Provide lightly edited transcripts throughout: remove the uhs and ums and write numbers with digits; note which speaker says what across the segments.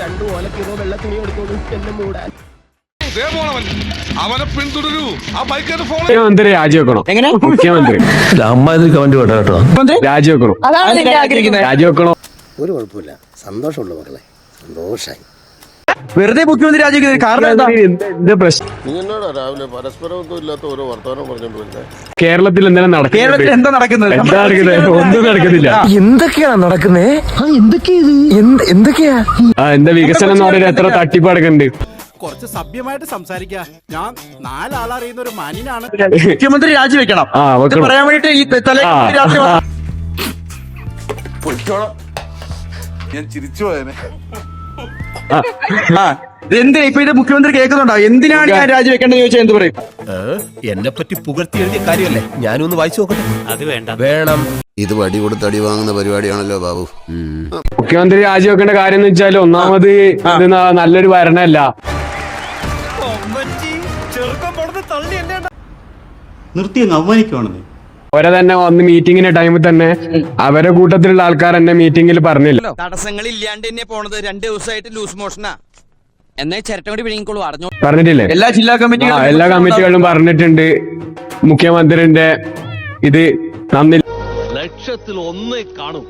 Speaker 1: രണ്ടു ഓലക്കിലോ വെള്ള തുണി എടുത്തോളൂ എന്നെ മൂടാൻ.
Speaker 2: അവനെ പിന്തുടരൂ. ആ ബൈക്കായിട്ട് ഫോൺ
Speaker 3: മുഖ്യമന്ത്രി രാജിവെക്കണോ?
Speaker 4: എങ്ങനെ?
Speaker 3: മുഖ്യമന്ത്രി
Speaker 5: അമ്മാതിരി കമന്റ് കേട്ടോ കേട്ടോ.
Speaker 3: രാജിവെക്കണോ?
Speaker 4: അതാണ് നിന്റെ ആഗ്രഹിക്കുന്നത്.
Speaker 3: രാജിവെക്കണോ?
Speaker 6: ഒരു കുഴപ്പമില്ല, സന്തോഷമുള്ളൂ മക്കളെ, സന്തോഷായി.
Speaker 4: വെറുതെ മുഖ്യമന്ത്രി രാജിവെക്കുന്നത് കാരണം എന്താ?
Speaker 3: എന്ത് പ്രശ്നം?
Speaker 7: നീ എന്നോടാ രാവിലെ പരസ്പരമൊന്നും ഇല്ലാത്ത ഓരോ വർത്തമാനം പറഞ്ഞോണ്ട് വരുന്നത്?
Speaker 3: കേരളത്തിൽ എന്തെങ്കിലും
Speaker 4: കേരളത്തിൽ
Speaker 3: നടക്കുന്നത്?
Speaker 4: എന്താ നടക്കുന്നത്?
Speaker 3: എന്താ നടക്കുന്നത്? ഒന്നും നടക്കുന്നില്ല.
Speaker 5: എന്തൊക്കെയാണ് നടക്കുന്നേ? എന്തൊക്കെയാ
Speaker 3: എന്താ വികസനം എന്ന് പറയുന്നത്? എത്ര തട്ടിപ്പടക്കുന്നുണ്ട്.
Speaker 8: കുറച്ച് സഭ്യമായിട്ട് സംസാരിക്കാ. ഞാൻ 4 ആളറിയുന്ന ഒരു മാന്യനാണ്.
Speaker 4: മുഖ്യമന്ത്രി രാജിവെക്കണം
Speaker 3: ആ,
Speaker 4: ഇത്
Speaker 3: വെക്കണം.
Speaker 4: പറയാൻ വേണ്ടിട്ട് ഈ തലേ
Speaker 3: ആ,
Speaker 4: രാത്രി
Speaker 3: ആ.
Speaker 2: ഞാൻ ചിരിച്ചു പോയനെ.
Speaker 4: ആ, എന്തിനാ ഇപ്പൊ ഇത് മുഖ്യമന്ത്രി കേൾക്കുന്നുണ്ടോ? എന്തിനാണ് ഞാൻ രാജിവെക്കേണ്ടത് ചോദിച്ചാൽ എന്ത് പറയും?
Speaker 5: എന്നെ പറ്റി പുകഴ്ത്തി എഴുതിയ കാര്യമല്ലേ, ഞാനൊന്ന് വായിച്ചു നോക്കട്ടെ. അത് വേണ്ട, വേണം.
Speaker 7: ഇത് വടി കൊടുത്ത് അടി വാങ്ങുന്ന പരിപാടിയാണല്ലോ ബാബു.
Speaker 3: മുഖ്യമന്ത്രി രാജിവെക്കേണ്ട കാര്യം എന്ന് വെച്ചാൽ ഒന്നാമത് ഇത് നല്ലൊരു ഭരണമല്ല.
Speaker 8: നിർത്തി അങ്ങ് അവമാനിക്കുവാണെന്ന്.
Speaker 3: അവരെ തന്നെ വന്ന് മീറ്റിങ്ങിന്റെ ടൈമിൽ തന്നെ അവരെ കൂട്ടത്തിലുള്ള ആൾക്കാർ എന്നെ മീറ്റിംഗിൽ പറഞ്ഞില്ല.
Speaker 9: തടസ്സങ്ങൾ ഇല്ലാണ്ട് തന്നെ പോണത് 2 ദിവസമായിട്ട് ലൂസ് മോഷനാ. എന്നാ ചിരട്ടം കൂടി പിടിങ്ങിക്കോളൂ.
Speaker 3: പറഞ്ഞിട്ടില്ലേ?
Speaker 4: എല്ലാ ജില്ലാ കമ്മിറ്റികളും
Speaker 3: എല്ലാ കമ്മിറ്റികളും പറഞ്ഞിട്ടുണ്ട് മുഖ്യമന്ത്രിന്റെ ഇത് നന്ദി.
Speaker 5: ലക്ഷത്തിൽ ഒന്നേ കാണും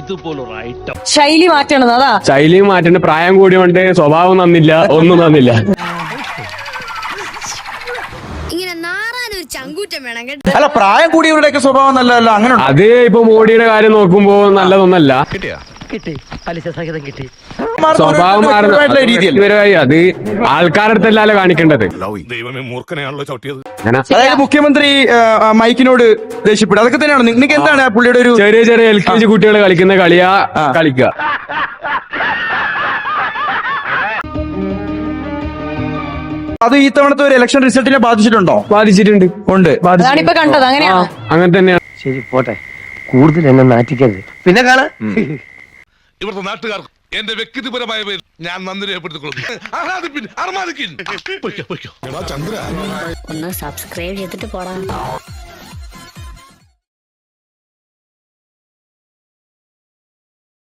Speaker 5: ഇതുപോലൊരു ഐറ്റം.
Speaker 10: ശൈലി മാറ്റണം, അതാ
Speaker 3: ശൈലിയും മാറ്റേണ്ട. പ്രായം കൂടിയോണ്ട് സ്വഭാവം നന്നില്ല, ഒന്നും നന്നില്ല.
Speaker 10: ഇങ്ങനെ നാറാനൊരു ചങ്കൂറ്റം വേണം കേട്ടോ.
Speaker 4: അല്ല, പ്രായം കൂടിയവരുടെയൊക്കെ സ്വഭാവം നല്ലതല്ല, അങ്ങനെ ഉണ്ട്.
Speaker 3: അത് ഇപ്പൊ മോഡിയുടെ കാര്യം നോക്കുമ്പോ നല്ലതൊന്നല്ല. സ്വഭാവം മാറുന്ന രീതിയിൽ അത് ആൾക്കാരുടെ അടുത്തല്ലല്ലോ കാണിക്കേണ്ടത്.
Speaker 2: ദൈവമേ, മൂർഖനെയാണല്ലോ ചവിട്ടിയത്.
Speaker 4: അതായത് മുഖ്യമന്ത്രി മൈക്കിനോട് ദേഷ്യപ്പെടും, അതൊക്കെ തന്നെയാണ്. നിങ്ങൾക്ക് എന്താണ് പുള്ളിയുടെ ഒരു
Speaker 3: ചെറിയ ചെറിയ LKG കുട്ടികൾ കളിക്കുന്ന കളിയാ കളിക്കുക.
Speaker 4: അത് ഈ തവണത്തെ ഒരു ഇലക്ഷൻ റിസൾട്ടിനെ ബാധിച്ചിട്ടുണ്ടോ?
Speaker 3: ബാധിച്ചിട്ടുണ്ട്.
Speaker 4: ഉണ്ട്.
Speaker 10: അതാണിപ്പോ കണ്ടത്. അങ്ങനെയാണ്.
Speaker 3: അങ്ങനെ തന്നെയാണ്.
Speaker 5: ശരി, പോട്ടെ, കൂടുതൽ എന്നെ നാറ്റിക്കരുത്. പിന്നെ കാണാം.
Speaker 2: ഇവിടുത്തെ നാട്ടുകാർക്ക് എന്റെ വ്യക്തിപരമായ പേരിൽ ഞാൻ നന്ദി രേഖപ്പെടുത്തിക്കൊള്ളുന്നു.
Speaker 10: ഒന്ന് സബ്സ്ക്രൈബ് ചെയ്തിട്ട് പോടാ.